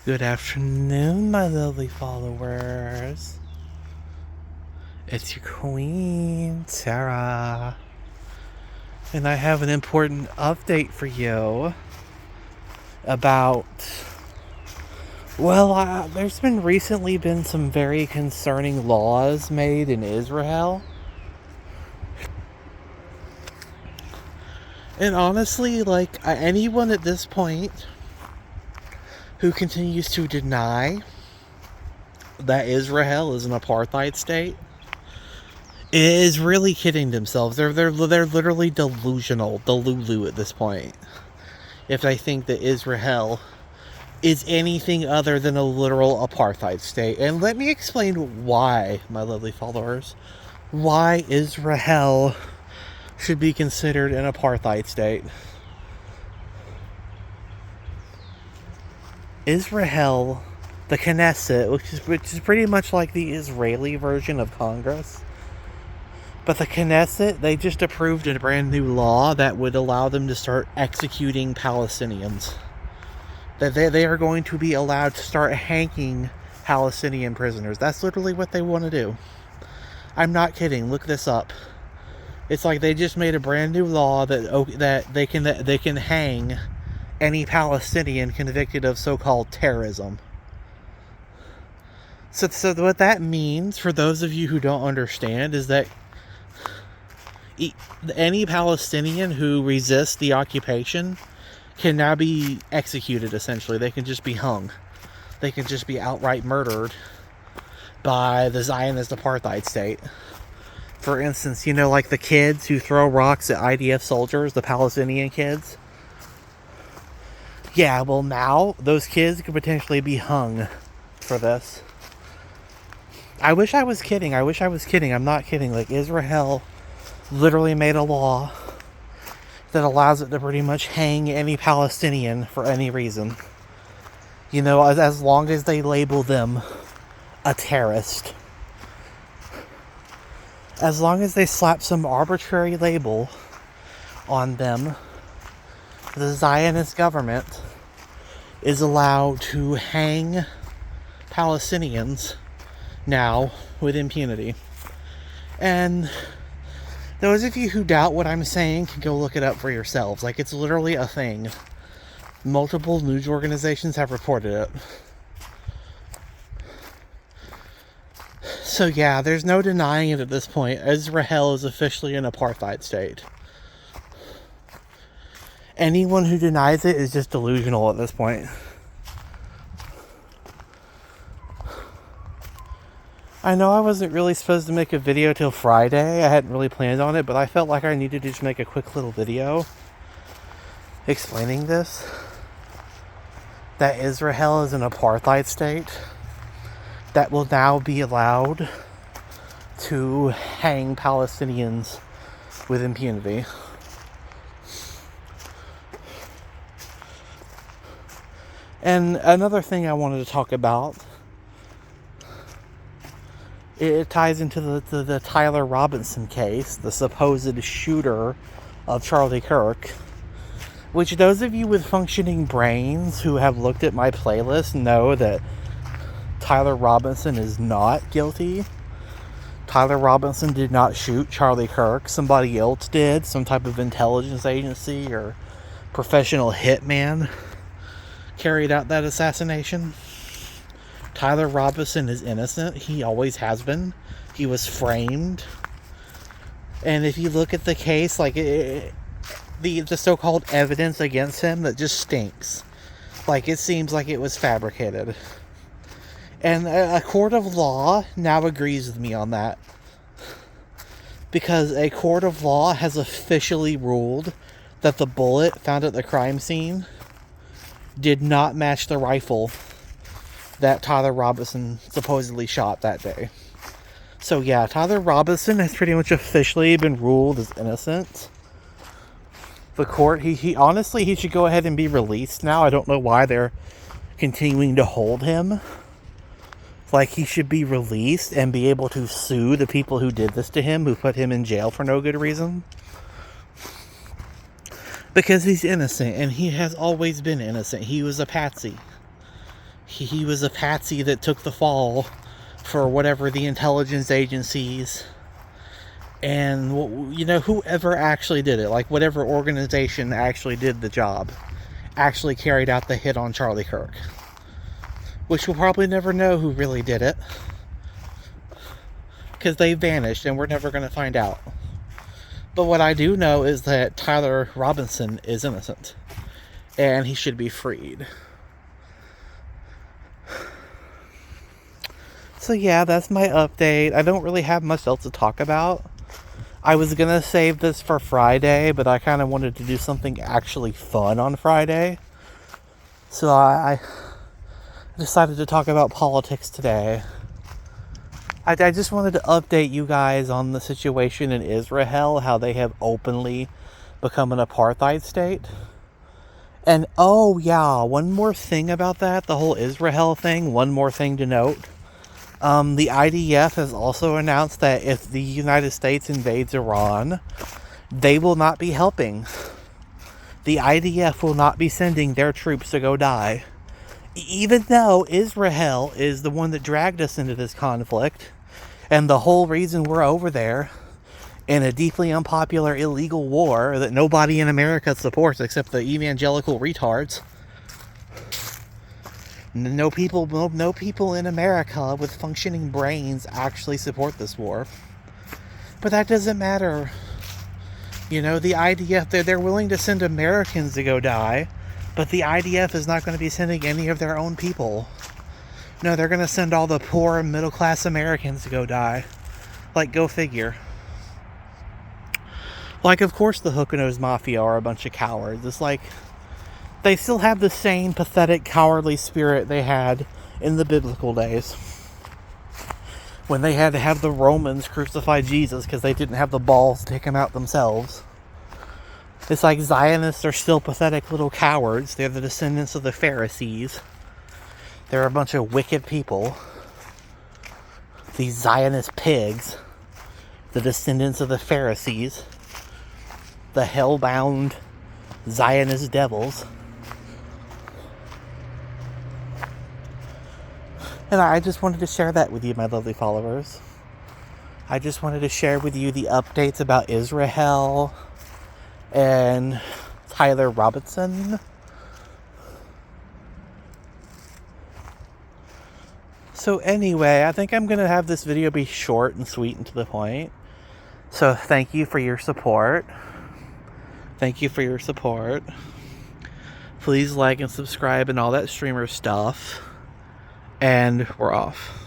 Good afternoon, my lovely followers. It's your queen, Sarah. And I have an important update for you about... Well, there's recently been some very concerning laws made in Israhell. And honestly, anyone at this point who continues to deny that Israhell is an apartheid state is really kidding themselves. They're literally delusional, delulu at this point. If they think that Israhell is anything other than a literal apartheid state. And let me explain why, my lovely followers, why Israhell should be considered an apartheid state. Israhell, the Knesset, which is pretty much like the Israeli version of Congress. But the Knesset, they just approved a brand new law that would allow them to start executing Palestinians. That they are going to be allowed to start hanging Palestinian prisoners. That's literally what they want to do. I'm not kidding. Look this up. It's like they just made a brand new law that they can hang any Palestinian convicted of so-called terrorism. So what that means, for those of you who don't understand, is that any Palestinian who resists the occupation can now be executed, essentially. They can just be hung. They can just be outright murdered by the Zionist apartheid state. For instance, like the kids who throw rocks at IDF soldiers, the Palestinian kids. Yeah, well, now those kids could potentially be hung for this. I wish I was kidding. I'm not kidding. Israhell literally made a law that allows it to pretty much hang any Palestinian for any reason. As long as they label them a terrorist. As long as they slap some arbitrary label on them, the Zionist government is allowed to hang Palestinians now with impunity. And those of you who doubt what I'm saying can go look it up for yourselves. It's literally a thing. Multiple news organizations have reported it. So yeah, there's no denying it at this point. Israhell is officially an apartheid state. Anyone who denies it is just delusional at this point. I know I wasn't really supposed to make a video till Friday. I hadn't really planned on it, but I felt like I needed to just make a quick little video explaining this. That Israhell is an apartheid state that will now be allowed to hang Palestinians with impunity. And another thing I wanted to talk about, it ties into the Tyler Robinson case, the supposed shooter of Charlie Kirk, which those of you with functioning brains who have looked at my playlist know that Tyler Robinson is not guilty. Tyler Robinson did not shoot Charlie Kirk. Somebody else did. Some type of intelligence agency or professional hitman carried out that assassination. Tyler Robinson is innocent. He always has been. He was framed. And if you look at the case, the so-called evidence against him, that just stinks. It seems like it was fabricated. And a court of law now agrees with me on that. Because a court of law has officially ruled that the bullet found at the crime scene did not match the rifle that Tyler Robinson supposedly shot that day. So yeah, Tyler Robinson has pretty much officially been ruled as innocent. The court, he honestly, he should go ahead and be released now. I don't know why they're continuing to hold him. He should be released and be able to sue the people who did this to him, who put him in jail for no good reason. Because he's innocent, and he has always been innocent. He was a patsy. He was a patsy that took the fall for whatever the intelligence agencies and, whoever actually did it, like whatever organization actually did the job, actually carried out the hit on Charlie Kirk. Which we'll probably never know who really did it, because they vanished and we're never going to find out. But what I do know is that Tyler Robinson is innocent, and he should be freed. So yeah, that's my update. I don't really have much else to talk about. I was going to save this for Friday, but I kind of wanted to do something actually fun on Friday. So I decided to talk about politics today. I just wanted to update you guys on the situation in Israhell, how they have openly become an apartheid state. And oh yeah, one more thing about that, the whole Israhell thing, one more thing to note. The IDF has also announced that if the United States invades Iran, they will not be helping. The IDF will not be sending their troops to go die. Even though Israhell is the one that dragged us into this conflict, and the whole reason we're over there in a deeply unpopular illegal war that nobody in America supports except the evangelical retards. No people in America with functioning brains actually support this war. But that doesn't matter. The IDF, they're willing to send Americans to go die, but the IDF is not going to be sending any of their own people. No, they're going to send all the poor middle-class Americans to go die. Like, go figure. Like, of course the hook-nosed mafia are a bunch of cowards. It's like, they still have the same pathetic, cowardly spirit they had in the biblical days, when they had to have the Romans crucify Jesus because they didn't have the balls to take him out themselves. It's like Zionists are still pathetic little cowards. They're the descendants of the Pharisees. They're a bunch of wicked people. These Zionist pigs, the descendants of the Pharisees, the hell-bound Zionist devils. And I just wanted to share that with you, my lovely followers. I just wanted to share with you the updates about Israhell and Tyler Robinson. So anyway, I think I'm going to have this video be short and sweet and to the point. So thank you for your support. Thank you for your support. Please like and subscribe and all that streamer stuff. And we're off.